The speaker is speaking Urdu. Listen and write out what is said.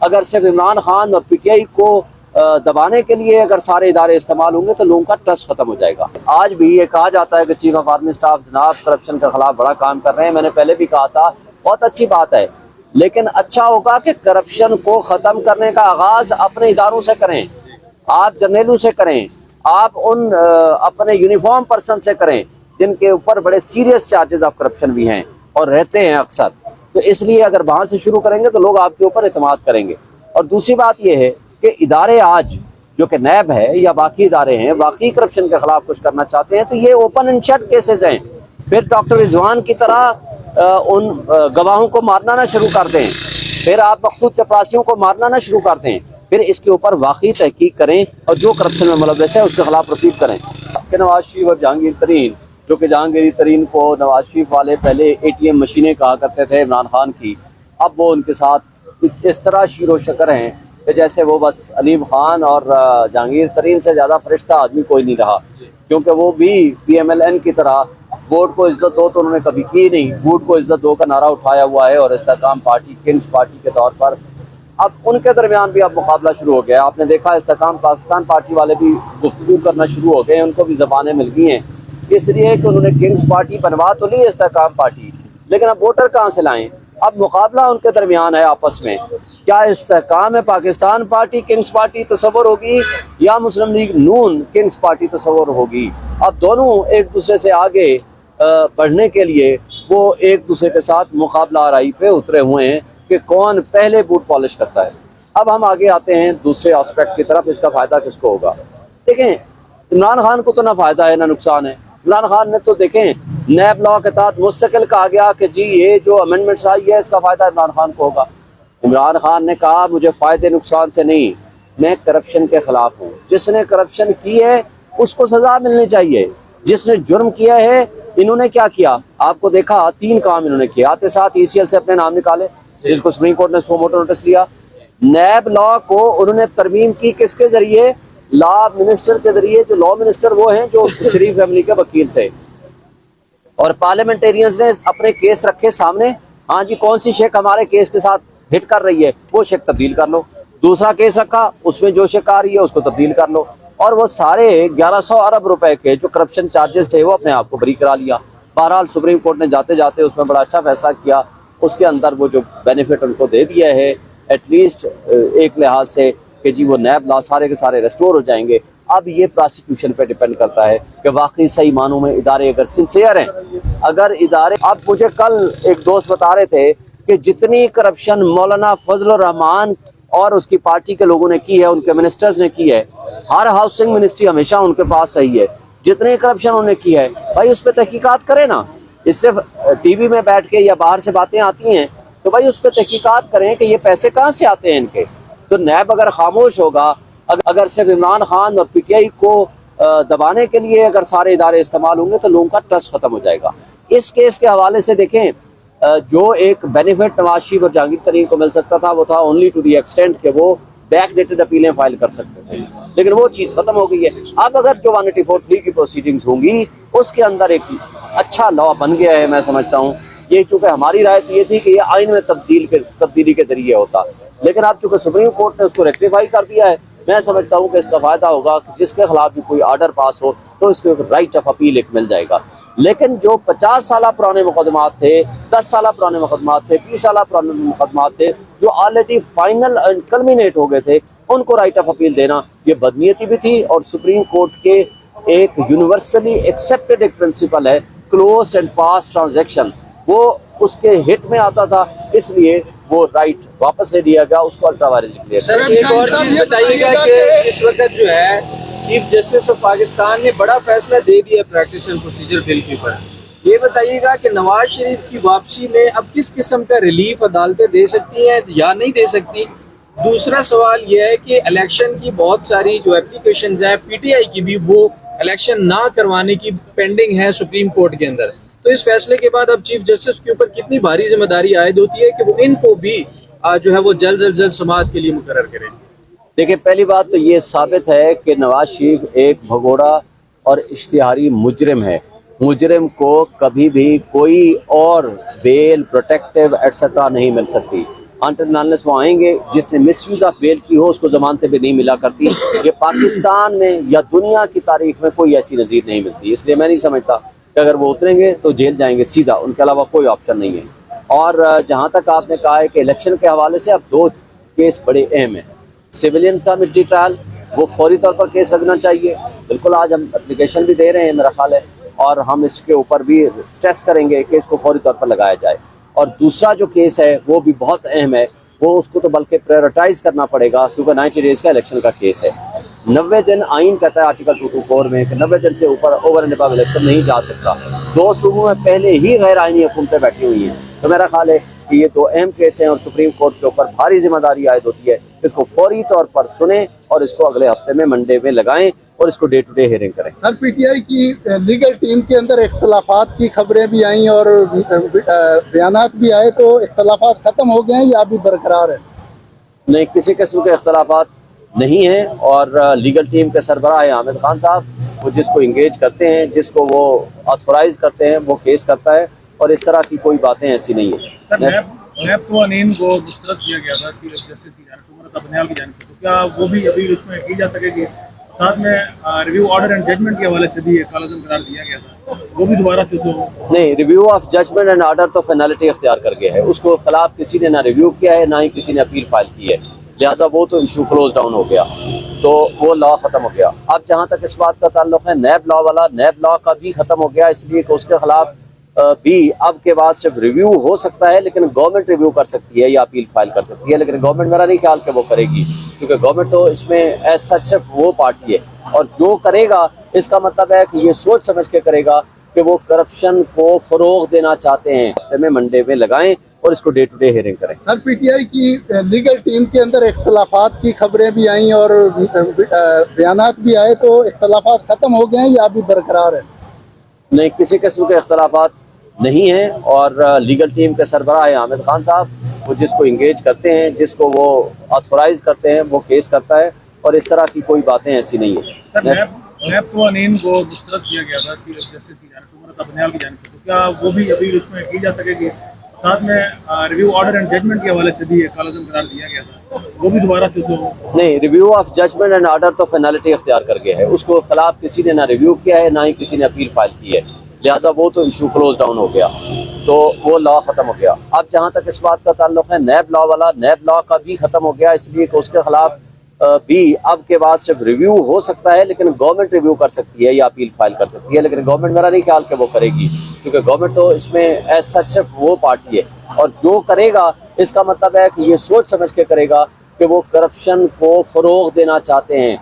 اگر صرف عمران خان اور پی ٹی آئی کو دبانے کے لیے اگر سارے ادارے استعمال ہوں گے تو لوگوں کا ٹرسٹ ختم ہو جائے گا۔ آج بھی یہ کہا جاتا ہے کہ چیف آف آرمی اسٹاف جناب کرپشن کے خلاف بڑا کام کر رہے ہیں، میں نے پہلے بھی کہا تھا بہت اچھی بات ہے، لیکن اچھا ہوگا کہ کرپشن کو ختم کرنے کا آغاز اپنے اداروں سے کریں، آپ جرنیلوں سے کریں، آپ ان اپنے یونیفارم پرسن سے کریں جن کے اوپر بڑے سیریس چارجز آف کرپشن بھی ہیں اور رہتے ہیں اکثر۔ تو اس لیے اگر وہاں سے شروع کریں گے تو لوگ آپ کے اوپر اعتماد کریں گے۔ اور دوسری بات یہ ہے کہ ادارے آج جو کہ نیب ہے یا باقی ادارے ہیں واقعی کرپشن کے خلاف کچھ کرنا چاہتے ہیں تو یہ اوپن اینڈ شٹ کیسز ہیں، پھر ڈاکٹر رضوان کی طرح ان گواہوں کو مارنا نہ شروع کر دیں، پھر آپ مقصود چپراسیوں کو مارنا نہ شروع کر دیں، پھر اس کے اوپر واقعی تحقیق کریں اور جو کرپشن میں ملوث ہے اس کے خلاف پروسیڈ کریں۔ کہ نواز شریف اور جہانگیر ترین، جو کہ جہانگیر ترین کو نواز شریف والے پہلے اے ٹی ایم مشینیں کہا کرتے تھے عمران خان کی، اب وہ ان کے ساتھ اس طرح شیر و شکر ہیں کہ جیسے وہ بس علیم خان اور جہانگیر ترین سے زیادہ فرشتہ آدمی کوئی نہیں رہا، کیونکہ وہ بھی پی ایم ایل این کی طرح ووٹ کو عزت دو تو انہوں نے کبھی کی نہیں، ووٹ کو عزت دو کا نعرہ اٹھایا ہوا ہے اور استحکام پارٹی کنگز پارٹی کے طور پر اب ان کے درمیان بھی اب مقابلہ شروع ہو گیا۔ آپ نے دیکھا استحکام پاکستان پارٹی والے بھی گفتگو کرنا شروع ہو گئے، ان کو بھی زبانیں مل گئی ہیں، اس لیے کہ انہوں نے کنگز پارٹی بنوا تو لی استحکام پارٹی، لیکن اب ووٹر کہاں سے لائیں؟ اب مقابلہ ان کے درمیان ہے آپس میں، کیا استحکام پاکستان پارٹی کنگز پارٹی تصور ہوگی یا مسلم لیگ نون کنگز پارٹی تصور ہوگی؟ اب دونوں ایک دوسرے سے آگے بڑھنے کے لیے وہ ایک دوسرے کے ساتھ مقابلہ آرائی پہ اترے ہوئے ہیں کہ کون پہلے بوٹ پالش کرتا ہے۔ اب ہم آگے آتے ہیں دوسرے آسپیکٹ کی طرف، اس کا فائدہ کس کو ہوگا؟ دیکھیں عمران خان کو تو نہ فائدہ ہے نہ نقصان ہے۔ عمران خان نے تو دیکھیں نیب لا کے تحت مستقل کہا گیا کہ جی یہ جو امینڈمنٹس آئی ہے اس کا فائدہ عمران خان کو ہوگا۔ عمران خان نے کہا مجھے فائدے نقصان سے نہیں، میں کرپشن کے خلاف ہوں، جس نے کرپشن کی ہے اس کو سزا ملنی چاہیے، جس نے جرم کیا ہے۔ انہوں نے کیا کیا؟ آپ کو دیکھا 3 کام انہوں نے کیا، آتے ساتھ ای سی ایل سے اپنے نام نکالے جس کو سپریم کورٹ نے سو موٹو نوٹس لیا، نیب لا کو انہوں نے ترمیم کی کس کے ذریعے؟ لا منسٹر کے ذریعے، جو لا منسٹر وہ ہیں جو شریف فیملی کے وکیل تھے، اور پارلیمنٹیرینز نے اپنے کیس رکھے سامنے، ہاں جی کون سی شک ہمارے کیس کے ساتھ ہٹ کر رہی ہے وہ شک تبدیل کر لو، دوسرا کیس رکھا اس میں جو شک آ رہی ہے اس کو تبدیل کر لو، اور وہ سارے 1100 ارب روپے کے جو کرپشن چارجز تھے وہ اپنے آپ کو بری کرا لیا۔ بہرحال سپریم کورٹ نے جاتے جاتے اس میں بڑا اچھا فیصلہ کیا، اس کے اندر وہ جو بینیفٹ ان کو دے دیا ہے ایٹ لیسٹ ایک لحاظ سے کہ جی وہ نیب لا سارے کے سارے ریسٹور ہو جائیں گے۔ اب یہ پراسیکیوشن پہ ڈیپینڈ کرتا ہے کہ واقعی صحیح معنوں میں ادارے اگر سنسیئر ہیں، اگر ادارے، اب مجھے کل ایک دوست بتا رہے تھے کہ جتنی کرپشن مولانا فضل الرحمان اور اس کی پارٹی کے لوگوں نے کی ہے، ان کے منسٹرز نے کی ہے، ہر ہاؤسنگ منسٹری ہمیشہ ان کے پاس رہی ہے، جتنی کرپشن انہوں نے کی ہے بھائی اس پہ تحقیقات کریں نا، اس سے ٹی وی میں بیٹھ کے یا باہر سے باتیں آتی ہیں تو بھائی اس پہ تحقیقات کریں کہ یہ پیسے کہاں سے آتے ہیں ان کے۔ تو نیب اگر خاموش ہوگا، اگر صرف عمران خان اور پی ٹی آئی کو دبانے کے لیے اگر سارے ادارے استعمال ہوں گے تو لوگوں کا ٹرسٹ ختم ہو جائے گا۔ اس کیس کے حوالے سے دیکھیں جو ایک بینیفٹ نواز شریف اور جہانگیر ترین کو مل سکتا تھا وہ تھا اونلی ٹو دی ایکسٹینٹ کہ وہ بیک ڈیٹڈ اپیلیں فائل کر سکتے تھے، لیکن وہ چیز ختم ہو گئی ہے۔ اب اگر جو 184(3) کی پروسیڈنگز ہوں گی اس کے اندر ایک اچھا لا بن گیا ہے، میں سمجھتا ہوں یہ، چونکہ ہماری رائے تو یہ تھی کہ یہ آئین میں تبدیلی کے ذریعے ہوتا، لیکن اب چونکہ سپریم کورٹ نے اس کو ریکٹیفائی کر دیا ہے، میں سمجھتا ہوں کہ اس کا فائدہ ہوگا کہ جس کے خلاف بھی کوئی آرڈر پاس ہو تو اس کے رائٹ آف اپیل ایک مل جائے گا۔ لیکن جو 50 سالہ پرانے مقدمات تھے، 10 سالہ پرانے مقدمات تھے، 20 سالہ پرانے مقدمات تھے جو آلریڈی فائنل کلمینیٹ ہو گئے تھے، ان کو رائٹ آف اپیل دینا یہ بدنیتی بھی تھی، اور سپریم کورٹ کے ایک یونیورسلی ایکسیپٹڈ ایک پرنسپل ہے کلوزڈ اینڈ پاس ٹرانزیکشن، وہ اس کے ہٹ میں آتا تھا، اس لیے وہ رائٹ واپس لے لیا گیا، اس کو الٹرا وائرس ڈکلیئر۔ سر ایک اور چیز بتائیے گا کہ اس وقت جو ہے چیف جسٹس آف پاکستان نے بڑا فیصلہ دے دیا پریکٹس اینڈ پروسیجر بل کے اوپر، یہ بتائیے گا کہ نواز شریف کی واپسی میں اب کس قسم کا ریلیف عدالتیں دے سکتی ہیں یا نہیں دے سکتی؟ دوسرا سوال یہ ہے کہ الیکشن کی بہت ساری جو اپلیکیشنز ہیں پی ٹی آئی کی بھی وہ الیکشن نہ کروانے کی پینڈنگ ہے سپریم کورٹ کے اندر، تو اس فیصلے کے بعد اب چیف جسٹس کے اوپر کتنی بھاری ذمہ داری عائد ہوتی ہے کہ وہ ان کو بھی جو ہے وہ جلد از جلد سماعت کے لیے مقرر کریں؟ دیکھیں پہلی بات تو یہ ثابت ہے کہ نواز شریف ایک بھگوڑا اور اشتہاری مجرم ہے، مجرم کو کبھی بھی کوئی اور بیل پروٹیکٹیو ایٹسٹرا نہیں مل سکتی۔ انٹرنل وہ آئیں گے جس نے مس یوز آف بیل کی ہو اس کو ضمانتیں بھی نہیں ملا کرتی. یہ پاکستان میں یا دنیا کی تاریخ میں کوئی ایسی نظیر نہیں ملتی. اس لیے میں نہیں سمجھتا کہ اگر وہ اتریں گے تو جیل جائیں گے سیدھا, ان کے علاوہ کوئی آپشن نہیں ہے. اور جہاں تک آپ نے کہا ہے کہ الیکشن کے حوالے سے اب 2 کیس بڑے اہم ہیں. سویلین کا ملٹری ٹرائل وہ فوری طور پر کیس لگنا چاہیے. بالکل آج ہم اپلیکیشن بھی دے رہے ہیں میرا خیال ہے, اور ہم اس کے اوپر بھی اسٹریس کریں گے کہ اس کو فوری طور پر لگایا جائے. اور دوسرا جو کیس ہے وہ بھی بہت اہم ہے, وہ اس کو تو بلکہ پریورٹائز کرنا پڑے گا کیونکہ 90 ڈیز کا الیکشن کا کیس ہے. 90 دن آئین کہتا ہے آرٹیکل 224 میں کہ 90 دن سے اوپر اوور اینڈ ابو الیکشن نہیں جا سکتا. 2 صوبوں میں پہلے ہی غیر آئینی حکومتیں بیٹھی ہوئی ہیں. تو میرا خیال ہے کہ یہ 2 اہم کیس ہیں اور سپریم کورٹ کے اوپر بھاری ذمہ داری عائد ہوتی ہے. اس کو فوری طور پر سنیں اور اس کو اگلے ہفتے میں منڈے میں لگائیں اور اس کو ڈے ٹو ڈے ہیئرنگ کریں. سر پی ٹی آئی کی لیگل ٹیم کے اندر اختلافات کی خبریں بھی آئیں اور بیانات بھی آئے, تو اختلافات ختم ہو گئے ہیں یا ابھی برقرار ہے؟ نہیں, کسی قسم کے اختلافات نہیں ہیں, اور لیگل ٹیم کے سربراہ ہیں حامد خان صاحب, وہ جس کو انگیج کرتے ہیں, جس کو وہ آتھورائز کرتے ہیں وہ کیس کرتا ہے, اور اس طرح کی کوئی باتیں ایسی نہیں ہیں. نیب قوانین کو مسترد کیا گیا تھا جسٹس کی جانب سے, عمر ابنیال کی جانب سے, تو کیا وہ بھی ابھی اس میں کی جا سکے گی؟ ساتھ میں ریویو آرڈر اینڈ ججمنٹ کے حوالے سے بھی ایک کالعزم قرار دیا گیا تھا, وہ بھی دوبارہ سے نہیں, review of judgment and order تو فینالٹی اختیار کر گیا ہے. اس کو خلاف کسی نے نہ ریویو کیا ہے نہ ہی کسی نے اپیل فائل کی ہے, لہٰذا وہ تو ایشو کلوز ڈاؤن ہو گیا, تو وہ لا ختم ہو گیا. اب جہاں تک اس بات کا تعلق ہے نیب لا والا, نیب لا کا بھی ختم ہو گیا, اس لیے کہ اس کے خلاف بھی اب کے بعد صرف ریویو ہو سکتا ہے, لیکن گورنمنٹ ریویو کر سکتی ہے یا اپیل فائل کر سکتی ہے. لیکن گورنمنٹ میرا نہیں خیال کہ وہ کرے گی, کیونکہ گورنمنٹ تو اس میں ایز سچ صرف وہ پارٹی ہے, اور جو کرے گا اس کا مطلب ہے کہ یہ سوچ سمجھ کے کرے گا کہ وہ کرپشن کو فروغ دینا چاہتے ہیں. ہفتے میں منڈے میں لگائیں اور اس کو ڈے ٹو ڈے ہیئرنگ کریں. سر پی ٹی آئی کی لیگل ٹیم کے اندر اختلافات کی خبریں بھی آئیں اور بیانات بھی آئے, تو اختلافات ختم ہو گئے ہیں یا ابھی برقرار ہے؟ نہیں, کسی قسم کے اختلافات نہیں ہیں, اور لیگل ٹیم کے سربراہ ہیں حامد خان صاحب, وہ جس کو انگیج کرتے ہیں, جس کو وہ آتھورائز کرتے ہیں وہ کیس کرتا ہے, اور اس طرح کی کوئی باتیں ایسی نہیں ہیں. سر نیب قوانین کو مسترد کیا گیا تھا جسٹس کی جانب سے, عمر ابنیال کی جانب سے, تو کیا وہ بھی ابھی اس میں کی جا سکے گی؟ ساتھ میں ریویو آرڈر اینڈ ججمنٹ کے حوالے سے بھی ایک کالعزم قرار دیا گیا تھا, وہ بھی دوبارہ سے نہیں, review of judgment and order تو فینالٹی اختیار کر گیا ہے. اس کو خلاف کسی نے نہ ریویو کیا ہے نہ ہی کسی نے اپیل فائل کی ہے, لہٰذا وہ تو ایشو کلوز ڈاؤن ہو گیا, تو وہ لا ختم ہو گیا. اب جہاں تک اس بات کا تعلق ہے نیب لا والا, نیب لا کا بھی ختم ہو گیا, اس لیے کہ اس کے خلاف بھی اب کے بعد صرف ریویو ہو سکتا ہے, لیکن گورنمنٹ ریویو کر سکتی ہے یا اپیل فائل کر سکتی ہے. لیکن گورنمنٹ میرا نہیں خیال کہ وہ کرے گی, کیونکہ گورنمنٹ تو اس میں ایز سچ صرف وہ پارٹی ہے, اور جو کرے گا اس کا مطلب ہے کہ یہ سوچ سمجھ کے کرے گا کہ وہ کرپشن کو فروغ دینا چاہتے ہیں.